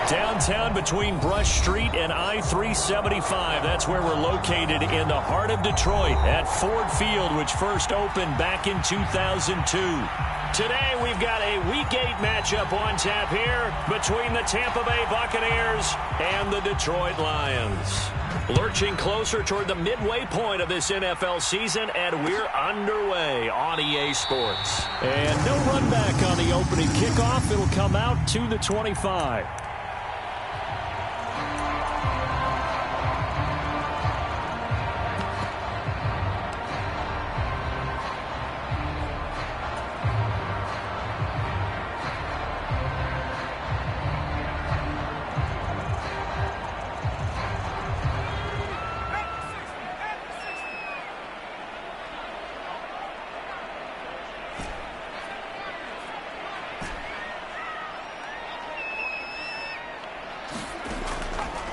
Downtown between Brush Street and I-375. That's where we're located in the heart of Detroit at Ford Field, which first opened back in 2002. Today we've got a Week 8 matchup on tap here between the Tampa Bay Buccaneers and the Detroit Lions. Lurching closer toward the midway point of this NFL season, and we're underway on EA Sports. And no run back on the opening kickoff. It'll come out to the 25.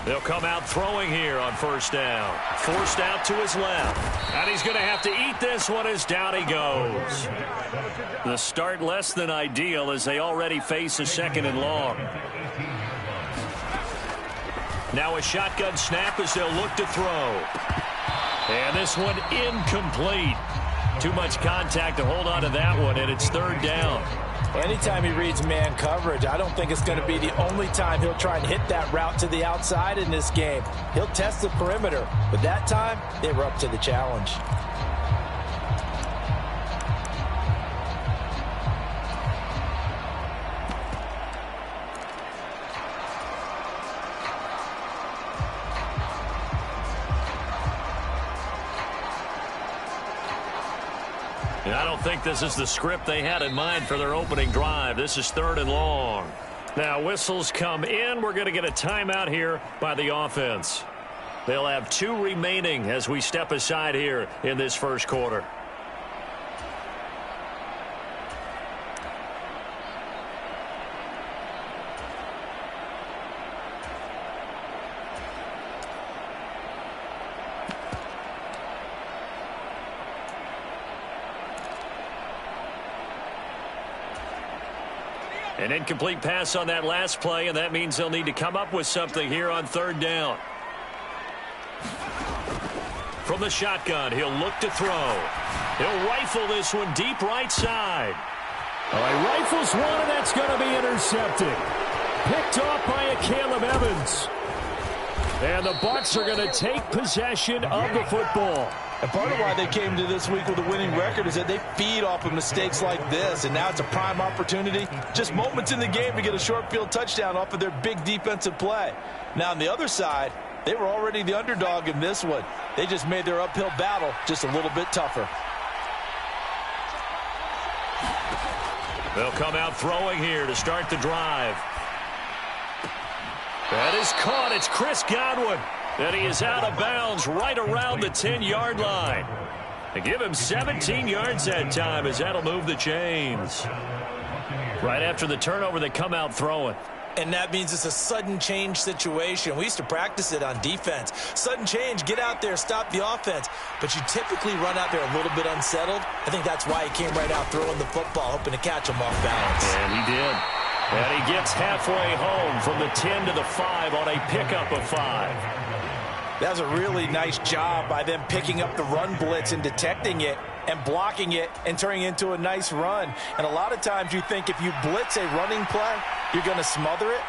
They'll come out throwing here on first down. Forced out to his left. And he's going to have to eat this one as down he goes. The start less than ideal as they already face a second and long. Now a shotgun snap as they'll look to throw. And this one incomplete. Too much contact to hold on to that one, and it's third down. Anytime he reads man coverage, I don't think it's going to be the only time he'll try and hit that route to the outside in this game. He'll test the perimeter, but that time, they were up to the challenge. And I don't think this is the script they had in mind for their opening drive. This is third and long. Now whistles come in. We're going to get a timeout here by the offense. They'll have 2 remaining as we step aside here in this first quarter. An incomplete pass on that last play, and that means they'll need to come up with something here on third down. From the shotgun, he'll look to throw. He'll rifle this one deep right side. All right, rifles one, and that's going to be intercepted. Picked off by a Caleb Evans. And the Bucs are going to take possession of the football. And part of why they came to this week with a winning record is that they feed off of mistakes like this. And now it's a prime opportunity, just moments in the game, to get a short field touchdown off of their big defensive play. Now on the other side, they were already the underdog in this one. They just made their uphill battle just a little bit tougher. They'll come out throwing here to start the drive. That is caught. It's Chris Godwin. And he is out of bounds right around the 10-yard line. They give him 17 yards that time as that'll move the chains. Right after the turnover, they come out throwing. And that means it's a sudden change situation. We used to practice it on defense. Sudden change, get out there, stop the offense. But you typically run out there a little bit unsettled. I think that's why he came right out throwing the football, hoping to catch him off balance. And he did. And he gets halfway home from the 10 to the 5 on a pickup of 5. That was a really nice job by them picking up the run blitz and detecting it and blocking it and turning it into a nice run. And a lot of times you think if you blitz a running play, you're going to smother it.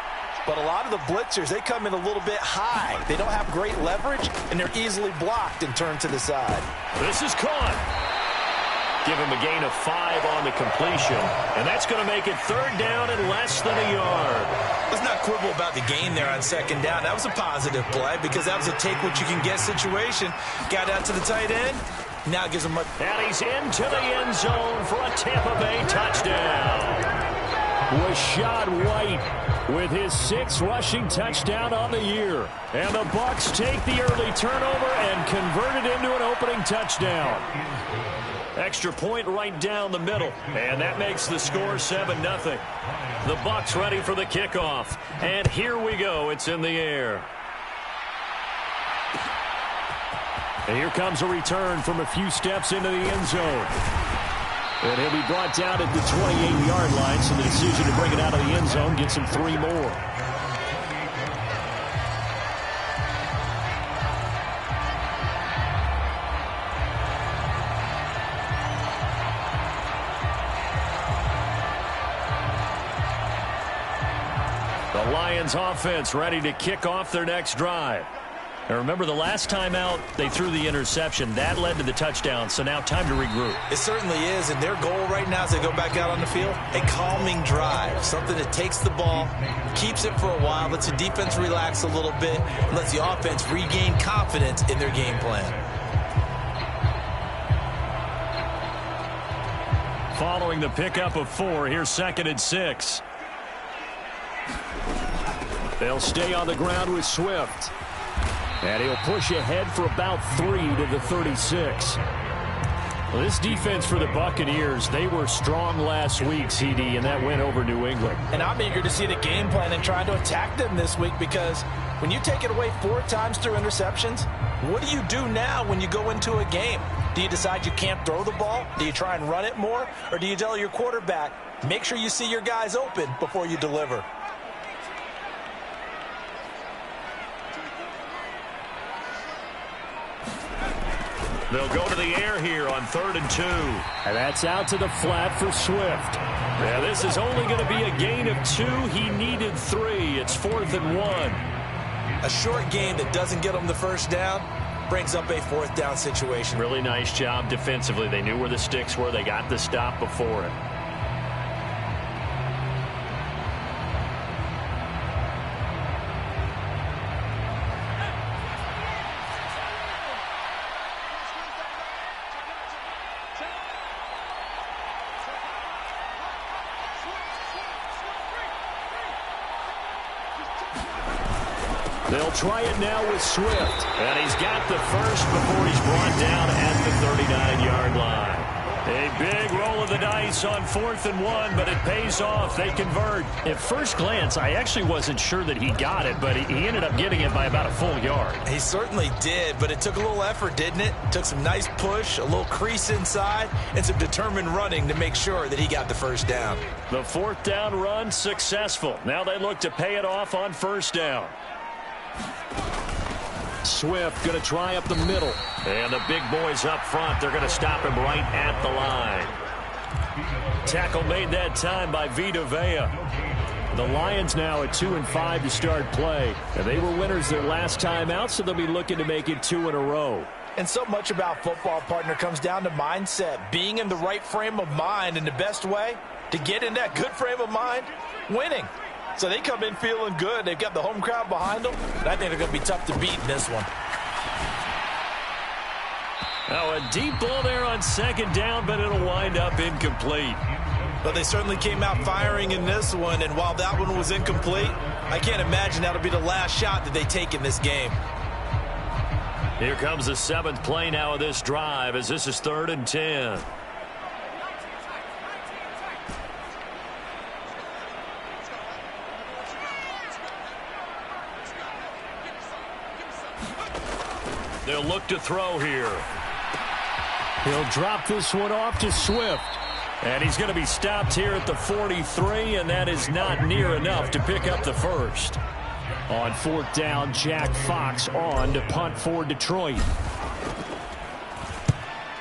But a lot of the blitzers, they come in a little bit high. They don't have great leverage, and they're easily blocked and turned to the side. This is caught. Give him a gain of 5 on the completion. And that's going to make it third down and less than a yard. Let's not quibble about the gain there on second down. That was a positive play because that was a take-what-you-can-get situation. Got out to the tight end. Now gives him a... And he's into the end zone for a Tampa Bay touchdown. Rashad White with his 6th rushing touchdown on the year. And the Bucs take the early turnover and convert it into an opening touchdown. Extra point right down the middle, and that makes the score 7-0. The Bucs ready for the kickoff, and here we go. It's in the air. And here comes a return from a few steps into the end zone. And he'll be brought down at the 28-yard line, so the decision to bring it out of the end zone gets him 3 more. The Lions offense ready to kick off their next drive. And remember, the last time out, they threw the interception. That led to the touchdown, so now time to regroup. It certainly is, and their goal right now as they go back out on the field, a calming drive, something that takes the ball, keeps it for a while, lets the defense relax a little bit, and lets the offense regain confidence in their game plan. Following the pickup of 4, here's 2nd and 6. They'll stay on the ground with Swift. And he'll push ahead for about 3 to the 36. Well, this defense for the Buccaneers, they were strong last week, CD, and that went over New England. And I'm eager to see the game plan and trying to attack them this week, because when you take it away 4 times through interceptions, what do you do now when you go into a game? Do you decide you can't throw the ball? Do you try and run it more? Or do you tell your quarterback, make sure you see your guys open before you deliver? They'll go to the air here on 3rd and 2. And that's out to the flat for Swift. Yeah, this is only going to be a gain of 2. He needed 3. It's 4th and 1. A short game that doesn't get them the first down brings up a 4th down situation. Really nice job defensively. They knew where the sticks were. They got the stop before it. They'll try it now with Swift. And he's got the first before he's brought down at the 39-yard line. A big roll of the dice on 4th and 1, but it pays off. They convert. At first glance, I actually wasn't sure that he got it, but he ended up getting it by about a full yard. He certainly did, but it took a little effort, didn't it? Took some nice push, a little crease inside, and some determined running to make sure that he got the first down. The 4th down run successful. Now they look to pay it off on 1st down. Swift going to try up the middle. And the big boys up front, they're going to stop him right at the line. Tackle made that time by Vita Vea. The Lions now at 2-5 to start play. And they were winners their last time out, so they'll be looking to make it 2 in a row. And so much about football, partner, comes down to mindset. Being in the right frame of mind, and the best way to get in that good frame of mind, winning. So they come in feeling good. They've got the home crowd behind them. And I think they're going to be tough to beat in this one. Now a deep ball there on 2nd down, but it'll wind up incomplete. But they certainly came out firing in this one. And while that one was incomplete, I can't imagine that'll be the last shot that they take in this game. Here comes the 7th play now of this drive, as this is 3rd and 10. They'll look to throw here. He'll drop this one off to Swift. And he's going to be stopped here at the 43, and that is not near enough to pick up the first. On 4th down, Jack Fox on to punt for Detroit.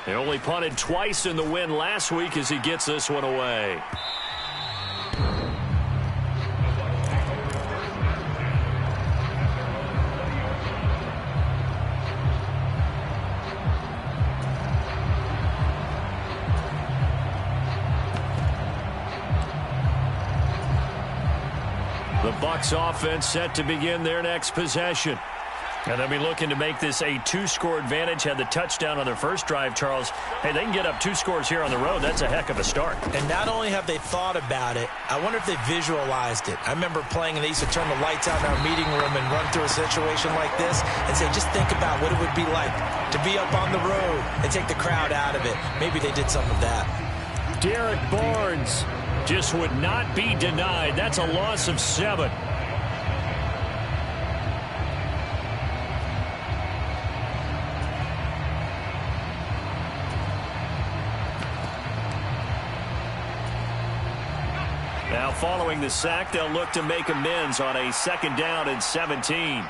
They only punted twice in the win last week as he gets this one away. The Bucs offense set to begin their next possession. And they'll be looking to make this a 2-score advantage. Had the touchdown on their first drive, Charles. Hey, they can get up 2 scores here on the road. That's a heck of a start. And not only have they thought about it, I wonder if they visualized it. I remember playing, and they used to turn the lights out in our meeting room and run through a situation like this and say, just think about what it would be like to be up on the road and take the crowd out of it. Maybe they did some of that. Derek Barnes just would not be denied. That's a loss of 7. Now following the sack, they'll look to make amends on a 2nd down and 17.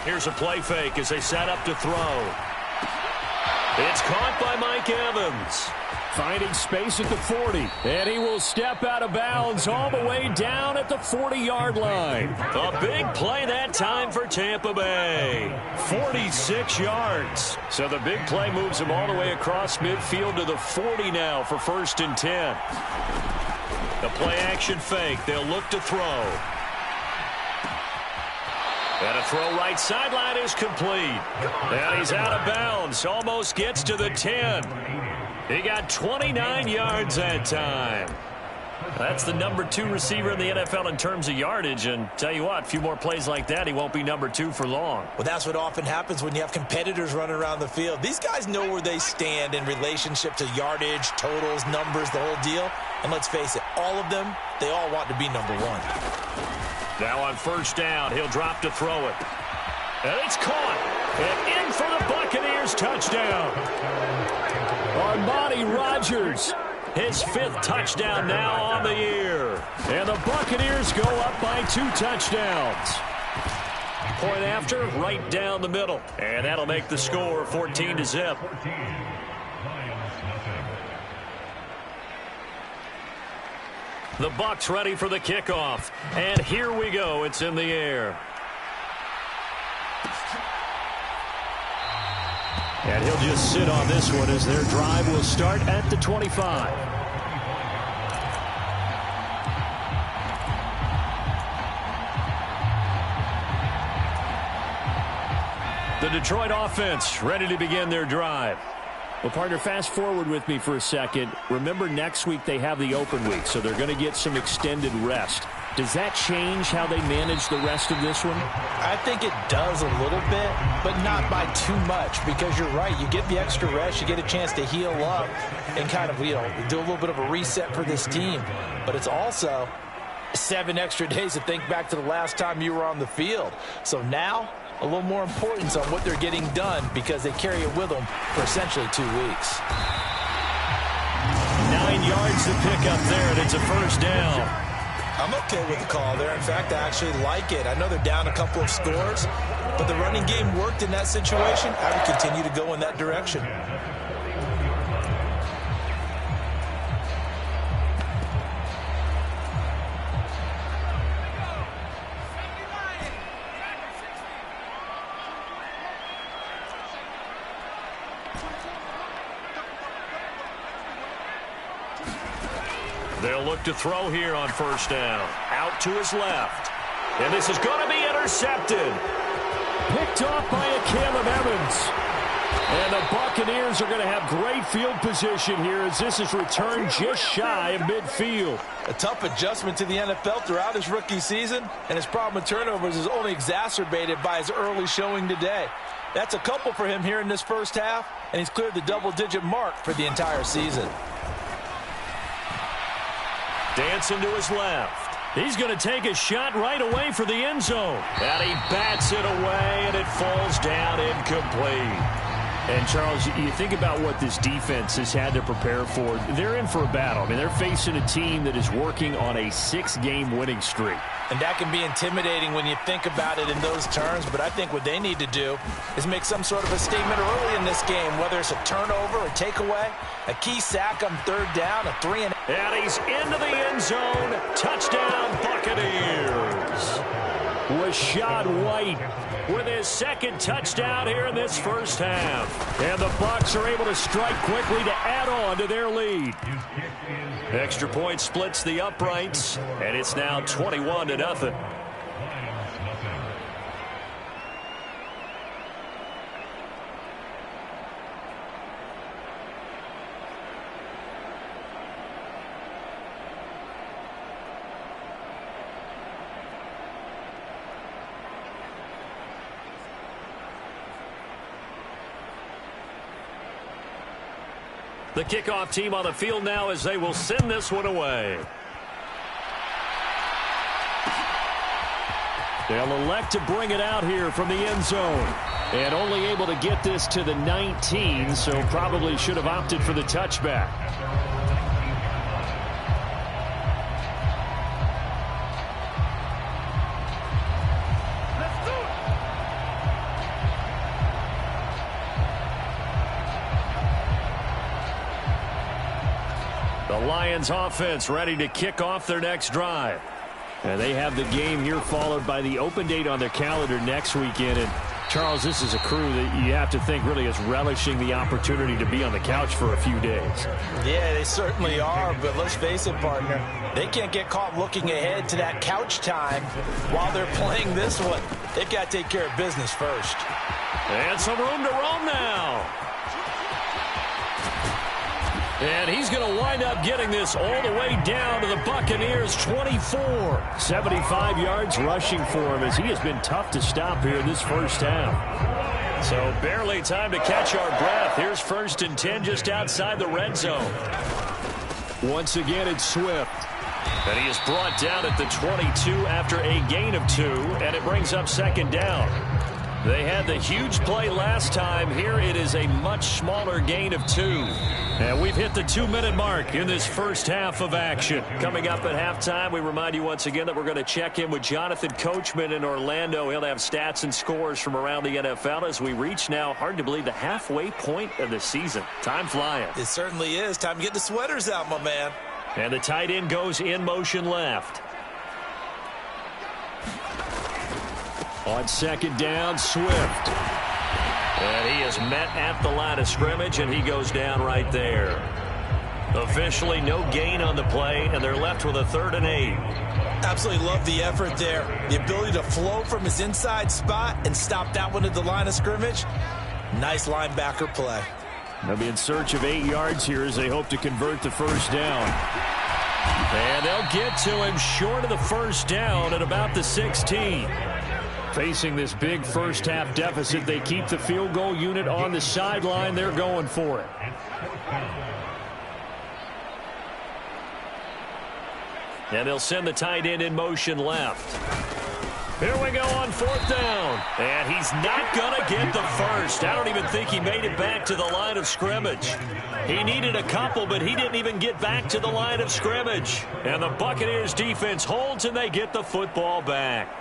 Here's a play fake as they set up to throw. It's caught by Mike Evans. Finding space at the 40. And he will step out of bounds all the way down at the 40-yard line. A big play that time for Tampa Bay. 46 yards. So the big play moves him all the way across midfield to the 40 now for 1st and 10. The play-action fake. They'll look to throw. And a throw right sideline is complete. And he's out of bounds. Almost gets to the 10. He got 29 yards that time. That's the number 2 receiver in the NFL in terms of yardage. And tell you what, a few more plays like that, he won't be number 2 for long. Well, that's what often happens when you have competitors running around the field. These guys know where they stand in relationship to yardage, totals, numbers, the whole deal. And let's face it, all of them, they all want to be number 1. Now on 1st down, he'll drop to throw it. And it's caught. And in for the Buccaneers touchdown. Armani Rogers, his 5th touchdown now on the year. And the Buccaneers go up by 2 touchdowns. Point after, right down the middle. And that'll make the score 14-0. The Bucs ready for the kickoff. And here we go. It's in the air. And he'll just sit on this one as their drive will start at the 25. The Detroit offense ready to begin their drive. Well, partner, fast forward with me for a second. Remember, next week they have the open week, so they're going to get some extended rest. Does that change how they manage the rest of this one? I think it does a little bit, but not by too much, because you're right. You get the extra rest, you get a chance to heal up and kind of, do a little bit of a reset for this team. But it's also 7 extra days to think back to the last time you were on the field. So now, a little more importance on what they're getting done because they carry it with them for essentially 2 weeks. 9 yards to pick up there, and it's a 1st down. I'm okay with the call there. In fact, I actually like it. I know they're down a couple of scores, but the running game worked in that situation. I would continue to go in that direction. They'll look to throw here on 1st down. Out to his left. And this is going to be intercepted. Picked off by a Caleb Evans. And the Buccaneers are going to have great field position here as this is returned just shy of midfield. A tough adjustment to the NFL throughout his rookie season, and his problem with turnovers is only exacerbated by his early showing today. That's a couple for him here in this 1st half, and he's cleared the double-digit mark for the entire season. Dancing to his left. He's going to take a shot right away for the end zone. And he bats it away, and it falls down incomplete. And, Charles, you think about what this defense has had to prepare for. They're in for a battle. I mean, they're facing a team that is working on a 6-game winning streak. And that can be intimidating when you think about it in those terms, but I think what they need to do is make some sort of a statement early in this game, whether it's a turnover, a takeaway, a key sack on 3rd down, a 3-and-out. And he's into the end zone. Touchdown, Buccaneers. Rashad White with his 2nd touchdown here in this 1st half. And the Bucs are able to strike quickly to add on to their lead. Extra point splits the uprights, and it's now 21-0. The kickoff team on the field now as they will send this one away. They'll elect to bring it out here from the end zone. And only able to get this to the 19, so probably should have opted for the touchback. The Lions offense ready to kick off their next drive. And they have the game here followed by the open date on their calendar next weekend. And Charles, this is a crew that you have to think really is relishing the opportunity to be on the couch for a few days. Yeah, they certainly are, but let's face it, partner. They can't get caught looking ahead to that couch time while they're playing this one. They've got to take care of business first. And some room to roam now. And he's going to wind up getting this all the way down to the Buccaneers' 24. 75 yards rushing for him as he has been tough to stop here this first half. So barely time to catch our breath. Here's 1st and 10 just outside the red zone. Once again, it's Swift. And he is brought down at the 22 after a gain of 2, and it brings up 2nd down. They had the huge play last time. Here it is a much smaller gain of 2. And we've hit the 2-minute mark in this first half of action. Coming up at halftime, we remind you once again that we're going to check in with Jonathan Coachman in Orlando. He'll have stats and scores from around the NFL as we reach now, hard to believe, the halfway point of the season. Time flying. It certainly is. Time to get the sweaters out, my man. And the tight end goes in motion left. On 2nd down, Swift. And he is met at the line of scrimmage, and he goes down right there. Officially no gain on the play, and they're left with a 3rd and 8. Absolutely love the effort there. The ability to flow from his inside spot and stop that one at the line of scrimmage. Nice linebacker play. They'll be in search of 8 yards here as they hope to convert the first down. And they'll get to him short of the first down at about the 16. Facing this big first half deficit, they keep the field goal unit on the sideline. They're going for it. And they'll send the tight end in motion left. Here we go on 4th down. And he's not going to get the first. I don't even think he made it back to the line of scrimmage. He needed a couple, but he didn't even get back to the line of scrimmage. And the Buccaneers defense holds, and they get the football back.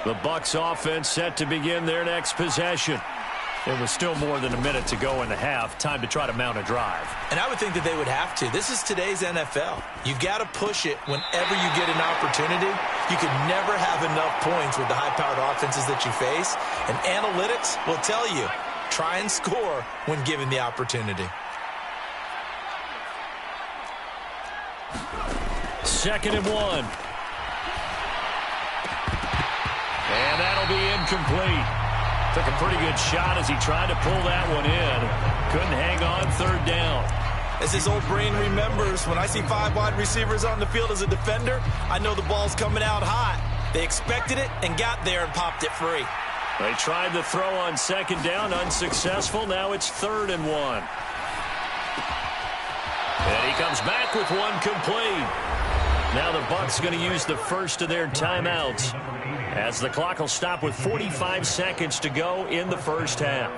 The Bucs offense set to begin their next possession. It was still more than a minute to go in the half. Time to try to mount a drive. And I would think that they would have to. This is today's NFL. You've got to push it whenever you get an opportunity. You can never have enough points with the high-powered offenses that you face. And analytics will tell you, try and score when given the opportunity. 2nd and 1. And that'll be incomplete. Took a pretty good shot as he tried to pull that one in. Couldn't hang on 3rd down. As his old brain remembers, when I see 5 wide receivers on the field as a defender, I know the ball's coming out hot. They expected it and got there and popped it free. They tried the throw on 2nd down, unsuccessful. Now it's 3rd and 1. And he comes back with one complete. Now the Bucs going to use the first of their timeouts, as the clock will stop with 45 seconds to go in the first half.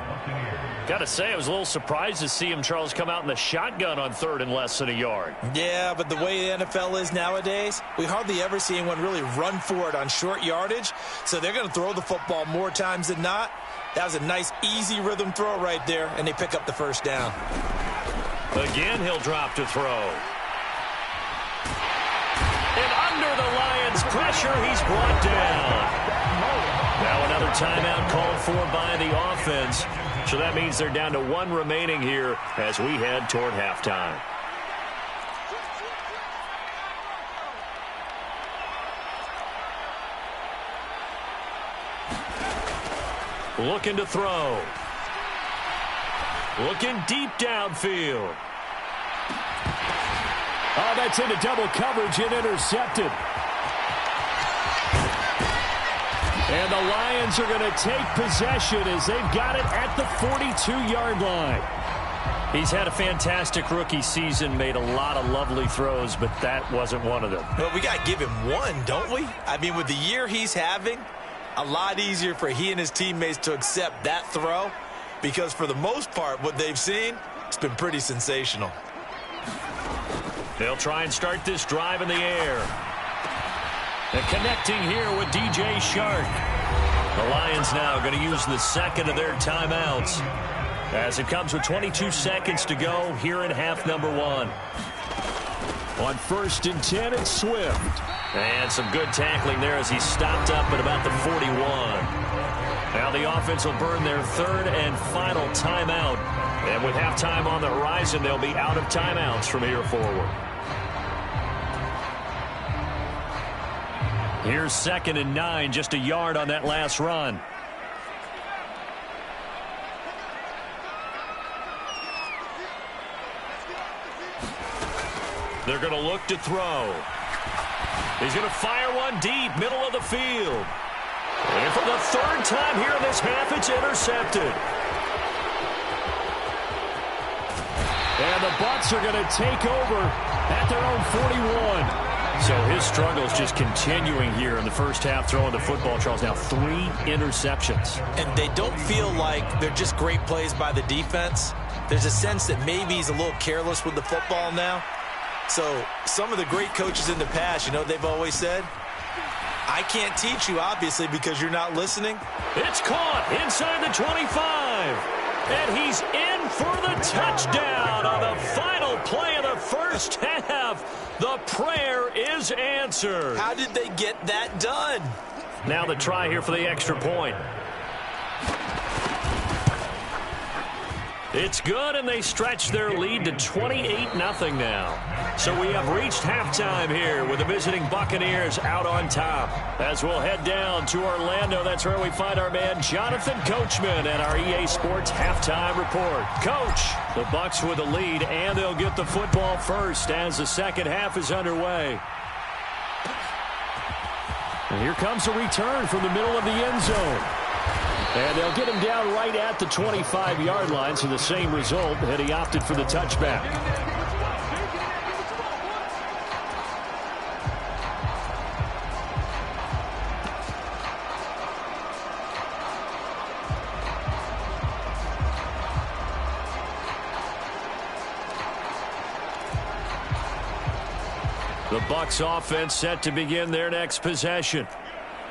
Got to say, I was a little surprised to see him, Charles, come out in the shotgun on 3rd and less than a yard. Yeah, but the way the NFL is nowadays, we hardly ever see anyone really run for it on short yardage. So they're going to throw the football more times than not. That was a nice, easy rhythm throw right there, and they pick up the first down. Again, he'll drop to throw. And under the Lions' pressure, he's brought down. Now another timeout called for by the offense. So that means they're down to 1 remaining here as we head toward halftime. Looking to throw. Looking deep downfield. Oh, that's into double coverage and intercepted. And the Lions are going to take possession as they've got it at the 42-yard line. He's had a fantastic rookie season, made a lot of lovely throws, but that wasn't one of them. Well, we got to give him one, don't we? I mean, with the year he's having, a lot easier for he and his teammates to accept that throw, because for the most part, what they've seen, it's been pretty sensational. They'll try and start this drive in the air. And connecting here with DJ Shark. The Lions now going to use the second of their timeouts. as it comes with 22 seconds to go here in half number one. On 1st and 10, it's Swift. And some good tackling there as he stopped up at about the 41. Now the offense will burn their 3rd and final timeout. And with halftime on the horizon, they'll be out of timeouts from here forward. Here's 2nd and 9, just a yard on that last run. They're going to look to throw. He's going to fire one deep, middle of the field. And for the 3rd time here in this half, it's intercepted. And the Bucs are going to take over at their own 41. So his struggles just continuing here in the first half, throwing the football. Charles, now 3 interceptions. And they don't feel like they're just great plays by the defense. There's a sense that maybe he's a little careless with the football now. So some of the great coaches in the past, you know, they've always said, I can't teach you, obviously, because you're not listening. It's caught inside the 25. And he's in for the touchdown on the final play of the first half. The prayer is answered. How did they get that done? Now the try here for the extra point. It's good, and they stretch their lead to 28-0 now. So we have reached halftime here with the visiting Buccaneers out on top. As we'll head down to Orlando, that's where we find our man Jonathan Coachman at our EA Sports Halftime Report. Coach, the Bucs with the lead, and they'll get the football first as the second half is underway. And here comes a return from the middle of the end zone. And they'll get him down right at the 25-yard line, so the same result, and he opted for the touchback. The Bucs offense set to begin their next possession.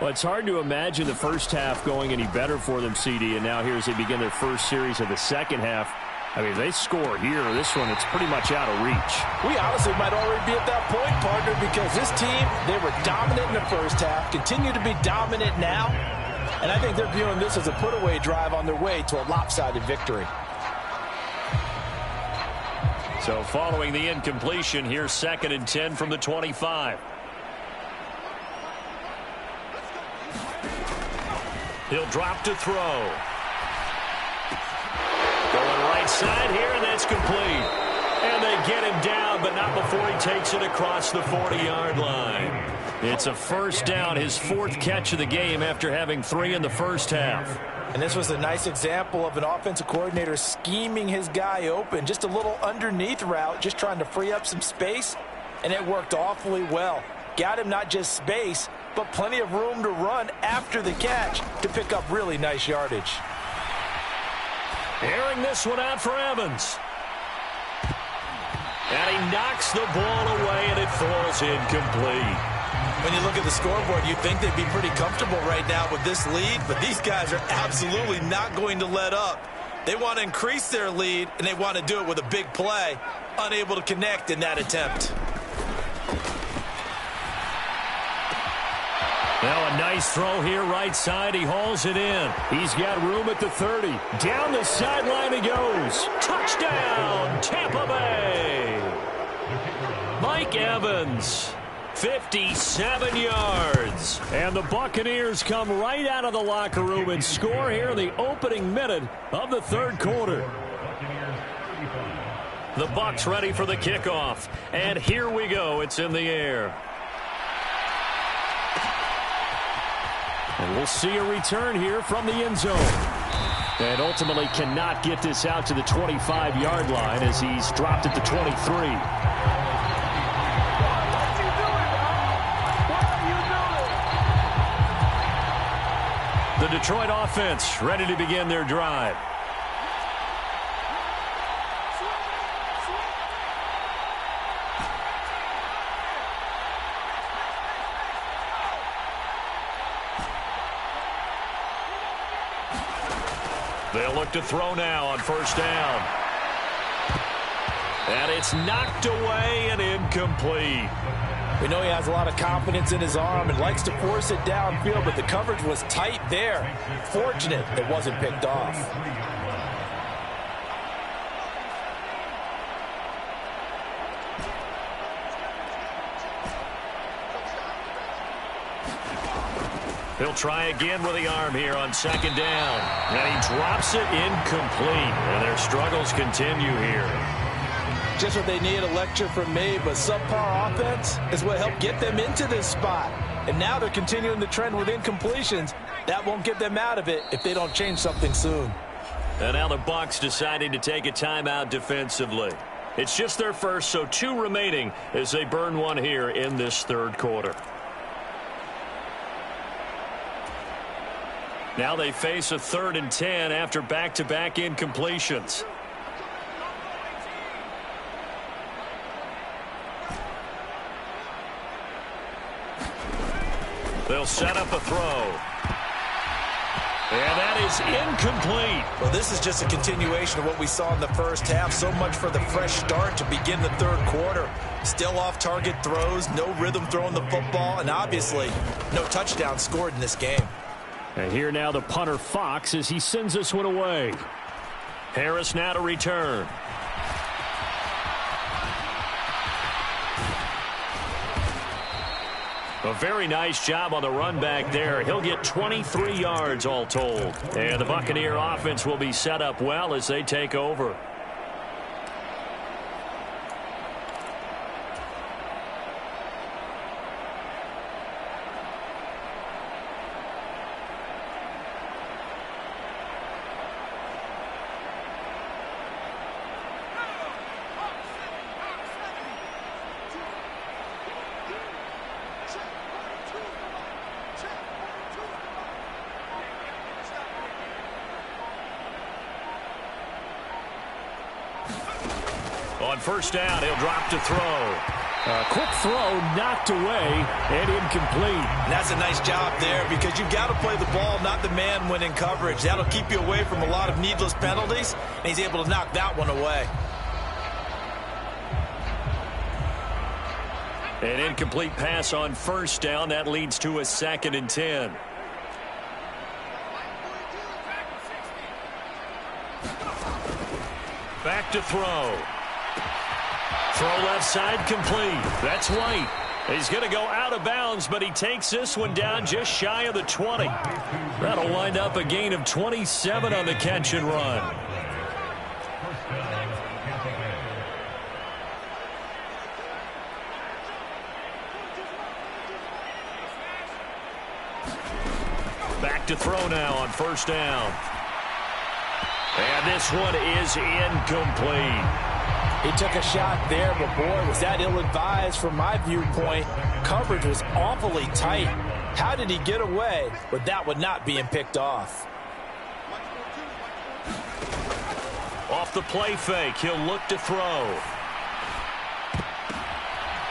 Well, it's hard to imagine the first half going any better for them, CD, and now here as they begin their first series of the second half. I mean, if they score here, this one, it's pretty much out of reach. We honestly might already be at that point, partner, because this team, they were dominant in the first half, continue to be dominant now, and I think they're viewing this as a put-away drive on their way to a lopsided victory. So following the incompletion, here's 2nd and 10 from the 25. He'll drop to throw. Going right side here, and that's complete. And they get him down, but not before he takes it across the 40-yard line. It's a first down, his 4th catch of the game after having 3 in the first half. And this was a nice example of an offensive coordinator scheming his guy open. Just a little underneath route, just trying to free up some space, and it worked awfully well. Got him not just space, but plenty of room to run after the catch to pick up really nice yardage. Airing this one out for Evans. And he knocks the ball away, and it falls incomplete. When you look at the scoreboard, you'd think they'd be pretty comfortable right now with this lead, but these guys are absolutely not going to let up. They want to increase their lead, and they want to do it with a big play. Unable to connect in that attempt. Now a nice throw here right side. He hauls it in. He's got room at the 30. Down the sideline he goes. Touchdown, Tampa Bay. Mike Evans, 57 yards. And the Buccaneers come right out of the locker room and score here in the opening minute of the third quarter. The Bucs ready for the kickoff. And here we go. It's in the air. And we'll see a return here from the end zone. And ultimately cannot get this out to the 25-yard line as he's dropped at the 23. The Detroit offense ready to begin their drive. They'll look to throw now on first down. And it's knocked away and incomplete. We know he has a lot of confidence in his arm and likes to force it downfield, but the coverage was tight there. Fortunate it wasn't picked off. He'll try again with the arm here on second down. And he drops it incomplete. And their struggles continue here. Just what they need, a lecture from me, but subpar offense is what helped get them into this spot. And now they're continuing the trend with incompletions. That won't get them out of it if they don't change something soon. And now the Bucs deciding to take a timeout defensively. It's just their first, so 2 remaining as they burn one here in this third quarter. Now they face a 3rd and 10 after back-to-back incompletions. They'll set up a throw. And that is incomplete. Well, this is just a continuation of what we saw in the first half. So much for the fresh start to begin the third quarter. Still off-target throws, no rhythm throwing the football, and obviously no touchdown scored in this game. And here now the punter Fox as he sends this one away. Harris now to return. A very nice job on the run back there. He'll get 23 yards all told. And the Buccaneer offense will be set up well as they take over. On first down, he'll drop to throw. A quick throw knocked away and incomplete. And that's a nice job there because you've got to play the ball, not the man when in coverage. That'll keep you away from a lot of needless penalties, and he's able to knock that one away. An incomplete pass on first down. That leads to a 2nd and 10. Back to throw. Throw left side complete. That's White. He's going to go out of bounds, but he takes this one down just shy of the 20. That'll wind up a gain of 27 on the catch and run. Back to throw now on first down. And this one is incomplete. He took a shot there, but boy, was that ill-advised from my viewpoint. Coverage was awfully tight. How did he get away with that one not being picked off? Off the play fake, he'll look to throw.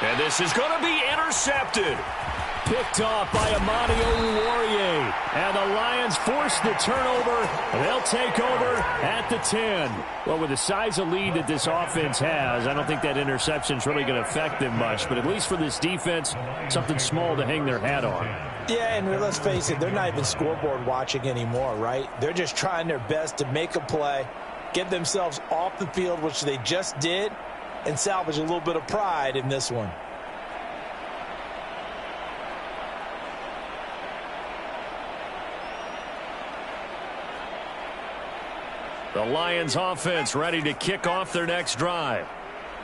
And this is going to be intercepted. Picked off by Amani Oluwarie. And the Lions force the turnover. They'll take over at the 10. Well, with the size of lead that this offense has, I don't think that interception is really going to affect them much. But at least for this defense, something small to hang their hat on. Yeah, and let's face it, they're not even scoreboard watching anymore, right? They're just trying their best to make a play, get themselves off the field, which they just did, and salvage a little bit of pride in this one. The Lions offense ready to kick off their next drive.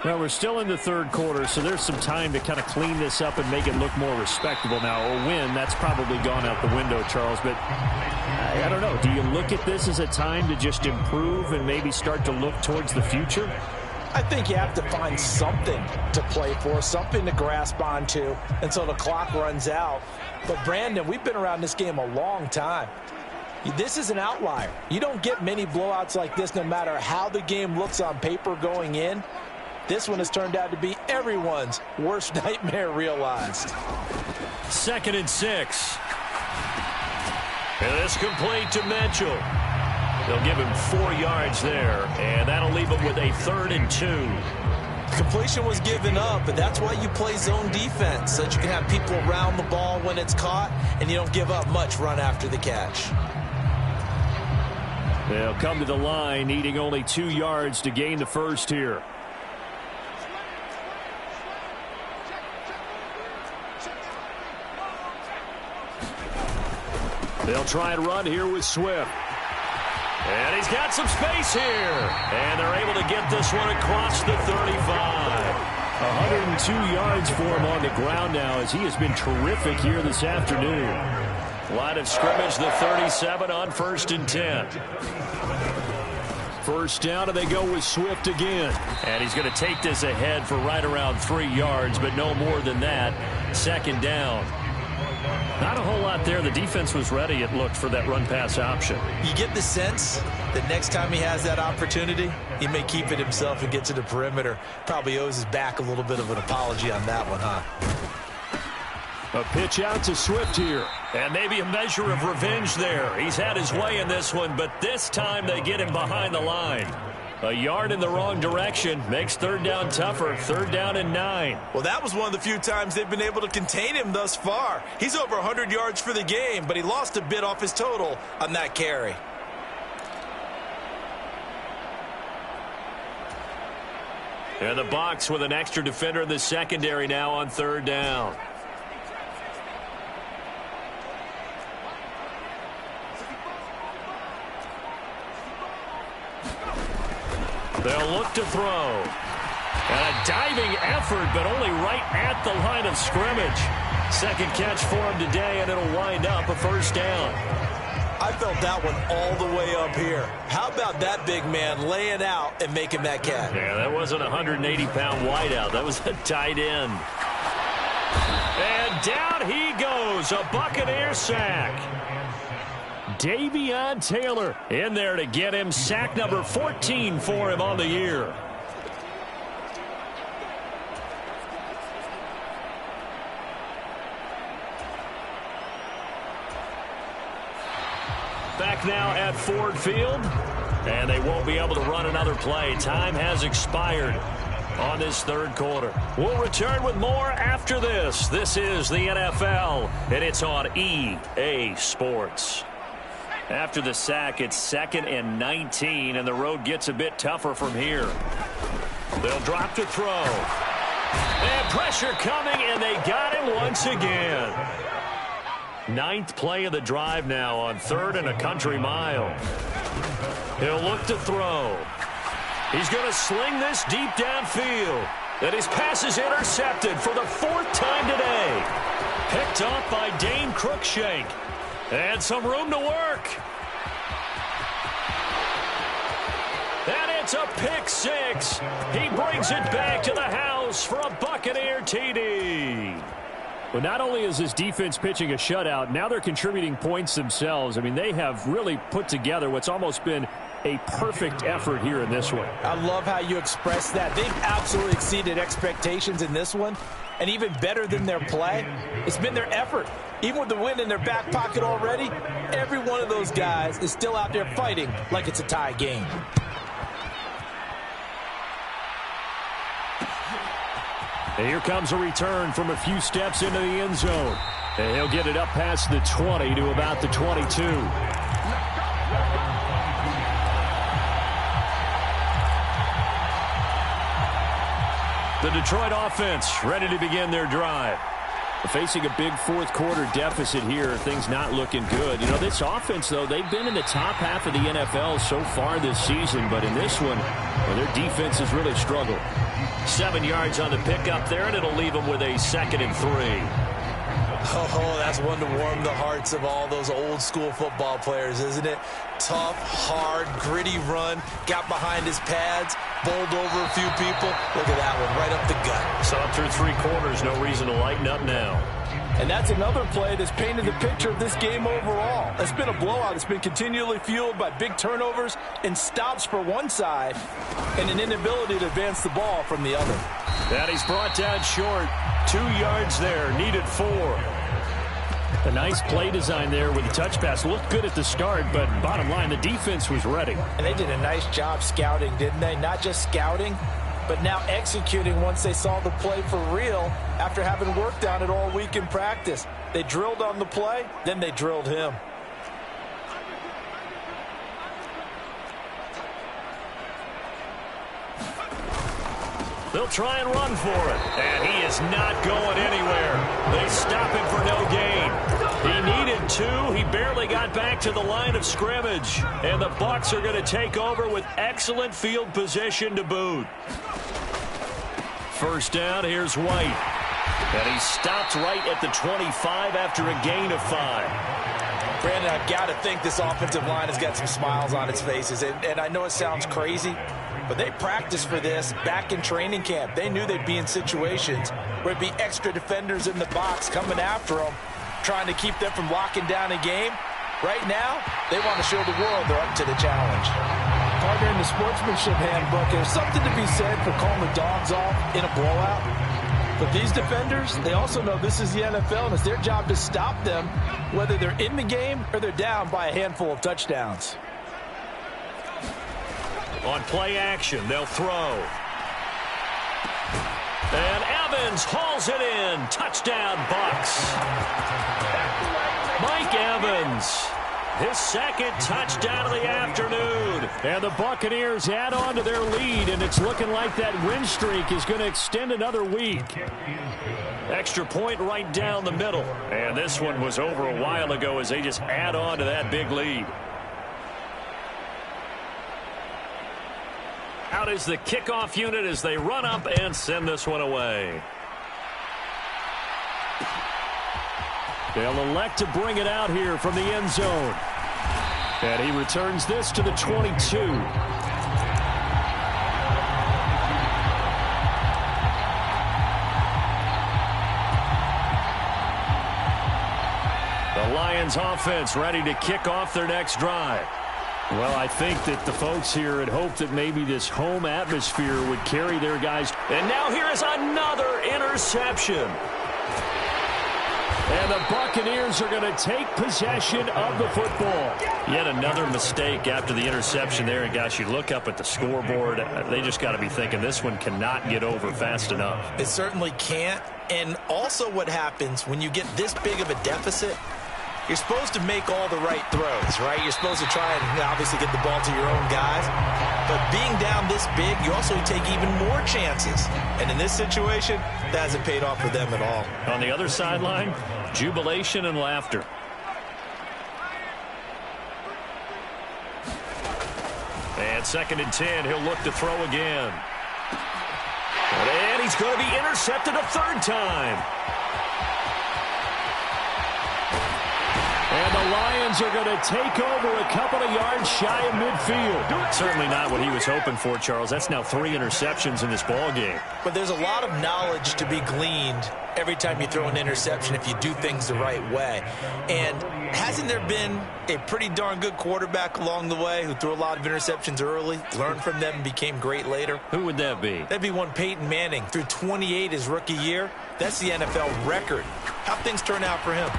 Well, we're still in the third quarter, so there's some time to kind of clean this up and make it look more respectable. Now, a win, that's probably gone out the window, Charles, but I don't know. Do you look at this as a time to just improve and maybe start to look towards the future? I think you have to find something to play for, something to grasp onto until the clock runs out. But, Brandon, we've been around this game a long time. This is an outlier. You don't get many blowouts like this no matter how the game looks on paper going in. This one has turned out to be everyone's worst nightmare realized. 2nd and 6. And this complete to Mitchell. They'll give him 4 yards there, and that'll leave him with a 3rd and 2. Completion was given up, but that's why you play zone defense, so that you can have people around the ball when it's caught, and you don't give up much run after the catch. They'll come to the line, needing only 2 yards to gain the first here. They'll try and run here with Swift. And he's got some space here. And they're able to get this one across the 35. 102 yards for him on the ground now, as he has been terrific here this afternoon. Line of scrimmage, the 37 on 1st and 10. First down, and they go with Swift again. And he's going to take this ahead for right around 3 yards, but no more than that. 2nd down. Not a whole lot there. The defense was ready, it looked, for that run-pass option. You get the sense that next time he has that opportunity, he may keep it himself and get to the perimeter. Probably owes his back a little bit of an apology on that one, huh? A pitch out to Swift here. And maybe a measure of revenge there. He's had his way in this one, but this time they get him behind the line. A yard in the wrong direction makes 3rd down tougher. 3rd down and 9. Well, that was one of the few times they've been able to contain him thus far. He's over 100 yards for the game, but he lost a bit off his total on that carry. And the box with an extra defender in the secondary now on 3rd down. They'll look to throw. And a diving effort, but only right at the line of scrimmage. 2nd catch for him today, and it'll wind up a 1st down. I felt that one all the way up here. How about that big man laying out and making that catch? Yeah, that wasn't a 180-pound wideout. That was a tight end. And down he goes, a Buccaneer sack. Davion Taylor in there to get him sack number 14 for him on the year. Back now at Ford Field, and they won't be able to run another play. Time has expired on this 3rd quarter. We'll return with more after this. This is the NFL, and it's on EA Sports. After the sack, it's 2nd and 19, and the road gets a bit tougher from here. They'll drop to throw. And pressure coming, and they got him once again. 9th play of the drive now on 3rd and a country mile. He'll look to throw. He's going to sling this deep downfield. And his pass is intercepted for the 4th time today. Picked off by Dane Cruikshank. And some room to work. And it's a pick 6. He brings it back to the house for a Buccaneer TD. Well, not only is this defense pitching a shutout, now they're contributing points themselves. I mean, they have really put together what's almost been a perfect effort here in this one. I love how you express that. They've absolutely exceeded expectations in this one. And even better than their play, it's been their effort. Even with the win in their back pocket already, every one of those guys is still out there fighting like it's a tie game. And here comes a return from a few steps into the end zone. And he'll get it up past the 20 to about the 22. The Detroit offense ready to begin their drive. Facing a big 4th quarter deficit here, things not looking good. You know, this offense, though, they've been in the top half of the NFL so far this season, but in this one, well, their defense has really struggled. 7 yards on the pickup there, and it'll leave them with a 2nd and 3. Oh, that's one to warm the hearts of all those old-school football players, isn't it? Tough, hard, gritty run, got behind his pads, bowled over a few people. Look at that one, right up the gut. So up through 3 quarters, no reason to lighten up now. And that's another play that's painted the picture of this game overall. It's been a blowout. It's been continually fueled by big turnovers and stops for one side and an inability to advance the ball from the other. And he's brought down short. 2 yards there, needed 4. A nice play design there with the touch pass. Looked good at the start, but bottom line, the defense was ready. And they did a nice job scouting, didn't they? Not just scouting, but now executing once they saw the play for real after having worked on it all week in practice. They drilled on the play, then they drilled him. They'll try and run for it, and he is not going anywhere. They stop him for no gain. He needed 2. He barely got back to the line of scrimmage, and the Bucs are going to take over with excellent field position to boot. First down, here's White, and he stopped right at the 25 after a gain of 5. Brandon, I've got to think this offensive line has got some smiles on its faces, and I know it sounds crazy, but they practiced for this back in training camp. They knew they'd be in situations where it'd be extra defenders in the box coming after them, trying to keep them from locking down a game. Right now, they want to show the world they're up to the challenge. Partner, in the sportsmanship handbook, there's something to be said for calling the dogs off in a blowout. But these defenders, they also know this is the NFL, and it's their job to stop them, whether they're in the game or they're down by a handful of touchdowns. On play action, they'll throw. And Evans hauls it in. Touchdown, Bucs. Mike Evans, his second touchdown of the afternoon. And the Buccaneers add on to their lead, and it's looking like that win streak is going to extend another week. Extra point right down the middle. And this one was over a while ago as they just add on to that big lead. Out is the kickoff unit as they run up and send this one away. They'll elect to bring it out here from the end zone. And he returns this to the 22. The Lions offense ready to kick off their next drive. Well, I think that the folks here had hoped that maybe this home atmosphere would carry their guys. And now here is another interception. And the Buccaneers are going to take possession of the football. Yet another mistake after the interception there. And, gosh, you look up at the scoreboard. They just got to be thinking this one cannot get over fast enough. It certainly can't. And also what happens when you get this big of a deficit, you're supposed to make all the right throws, right? You're supposed to try and obviously get the ball to your own guys. But being down this big, you also take even more chances. And in this situation, that hasn't paid off for them at all. On the other sideline, jubilation and laughter. And 2nd and 10, he'll look to throw again. And he's going to be intercepted a 3rd time. And the Lions are going to take over a couple of yards shy of midfield. Certainly not what he was hoping for, Charles. That's now 3 interceptions in this ball game. But there's a lot of knowledge to be gleaned every time you throw an interception if you do things the right way. And hasn't there been a pretty darn good quarterback along the way who threw a lot of interceptions early, learned from them, and became great later? Who would that be? That'd be one Peyton Manning. Threw 28 his rookie year. That's the NFL record. How'd things turn out for him?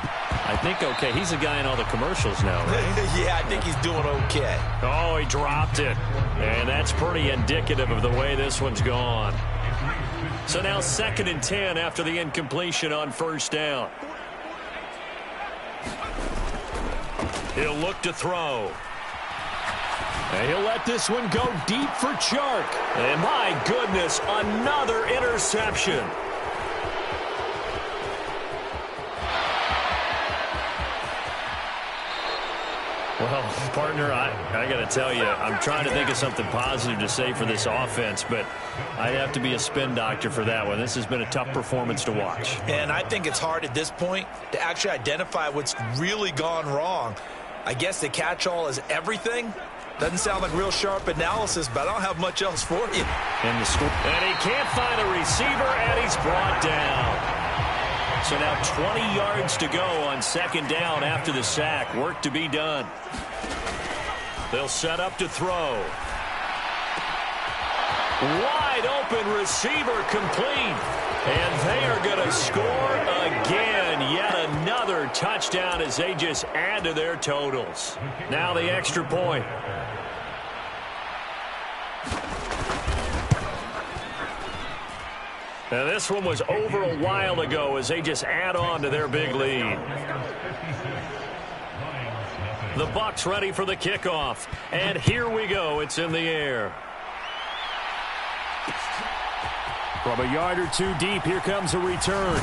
I think okay. He's a guy in all the commercials now, right? Yeah, I think he's doing okay. Oh, he dropped it. And that's pretty indicative of the way this one's gone. So now 2nd and 10 after the incompletion on 1st down. He'll look to throw. And he'll let this one go deep for Chark. And my goodness, another interception. Well, partner, I got to tell you, I'm trying to think of something positive to say for this offense, but I'd have to be a spin doctor for that one. This has been a tough performance to watch. And I think it's hard at this point to actually identify what's really gone wrong. I guess the catch-all is everything. Doesn't sound like real sharp analysis, but I don't have much else for you. And he can't find a receiver, and he's brought down. So now 20 yards to go on 2nd down after the sack. Work to be done. They'll set up to throw. Wide open receiver complete. And they are going to score again. Yet another touchdown as they just add to their totals. Now the extra point. Now this one was over a while ago as they just add on to their big lead. The Bucs ready for the kickoff. And here we go. It's in the air. From a yard or two deep, here comes a return.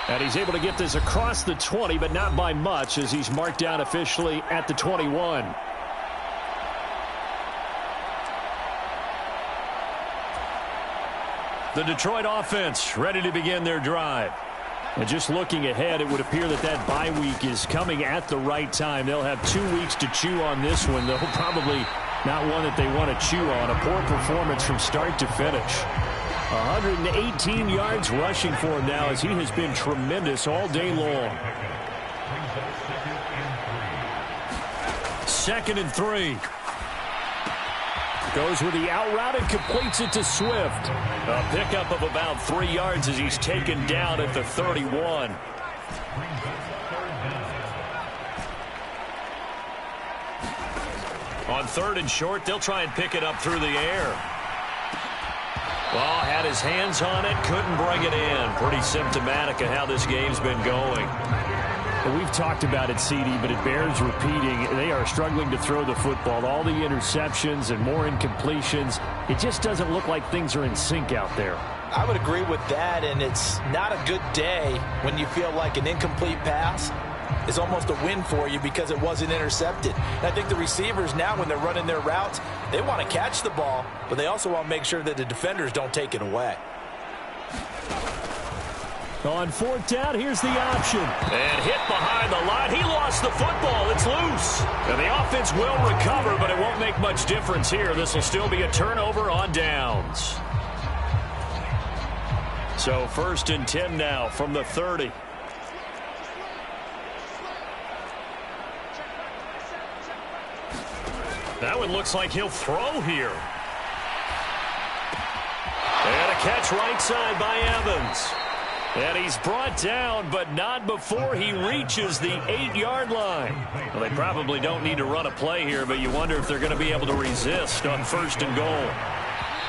And he's able to get this across the 20, but not by much as he's marked down officially at the 21. The Detroit offense ready to begin their drive. And just looking ahead, it would appear that that bye week is coming at the right time. They'll have 2 weeks to chew on this one, though probably not one that they want to chew on. A poor performance from start to finish. 118 yards rushing for him now as he has been tremendous all day long. 2nd and 3. Goes with the out route and completes it to Swift. A pickup of about 3 yards as he's taken down at the 31. On 3rd and short, they'll try and pick it up through the air. Well, had his hands on it, couldn't bring it in. Pretty symptomatic of how this game's been going. Well, we've talked about it, CD, but it bears repeating. They are struggling to throw the football. All the interceptions and more incompletions. It just doesn't look like things are in sync out there. I would agree with that, and it's not a good day when you feel like an incomplete pass is almost a win for you because it wasn't intercepted. And I think the receivers now, when they're running their routes, they want to catch the ball, but they also want to make sure that the defenders don't take it away. On 4th down, here's the option. And hit behind the line. He lost the football. It's loose. And the offense will recover, but it won't make much difference here. This will still be a turnover on downs. So 1st and 10 now from the 30. That one looks like he'll throw here. And a catch right side by Evans. And he's brought down, but not before he reaches the 8-yard line. Well, they probably don't need to run a play here, but you wonder if they're going to be able to resist on 1st and goal.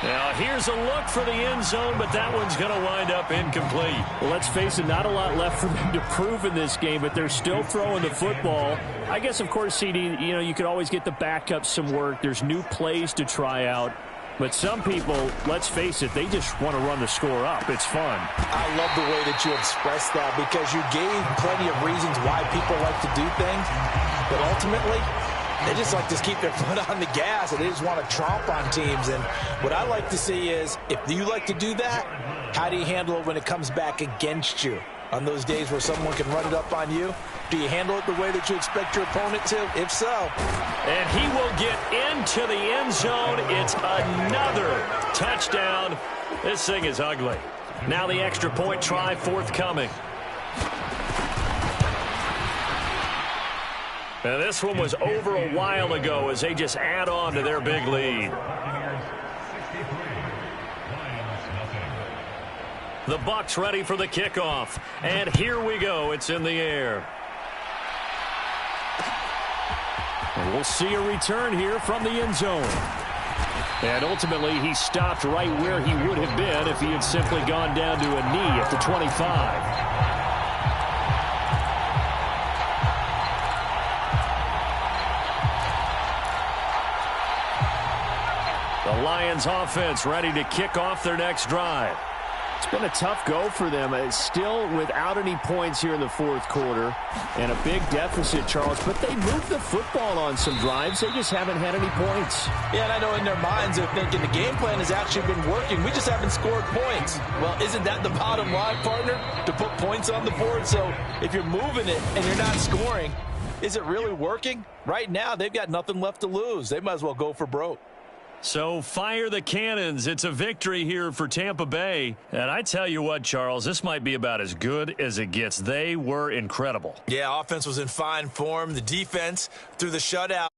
Now, here's a look for the end zone, but that one's going to wind up incomplete. Well, let's face it, not a lot left for them to prove in this game, but they're still throwing the football. I guess, of course, CD, you could always get the backup some work. There's new plays to try out. But some people, let's face it, they just want to run the score up. It's fun. I love the way that you expressed that because you gave plenty of reasons why people like to do things. But ultimately, they just like to keep their foot on the gas, and they just want to tromp on teams. And what I like to see is, if you like to do that, how do you handle it when it comes back against you? On those days where someone can run it up on you, do you handle it the way that you expect your opponent to? If so. And he will get into the end zone. It's another touchdown. This thing is ugly. Now the extra point try forthcoming. And this one was over a while ago as they just add on to their big lead. The Bucs ready for the kickoff. And here we go. It's in the air. And we'll see a return here from the end zone. And ultimately, he stopped right where he would have been if he had simply gone down to a knee at the 25. The Lions offense ready to kick off their next drive. It's been a tough go for them. It's still without any points here in the 4th quarter and a big deficit, Charles. But they moved the football on some drives. They just haven't had any points. Yeah, and I know in their minds they're thinking the game plan has actually been working. We just haven't scored points. Well, isn't that the bottom line, partner? To put points on the board. So if you're moving it and you're not scoring, is it really working? Right now, they've got nothing left to lose. They might as well go for broke. So fire the cannons. It's a victory here for Tampa Bay. And I tell you what, Charles, this might be about as good as it gets. They were incredible. Yeah, offense was in fine form. The defense, through the shutout.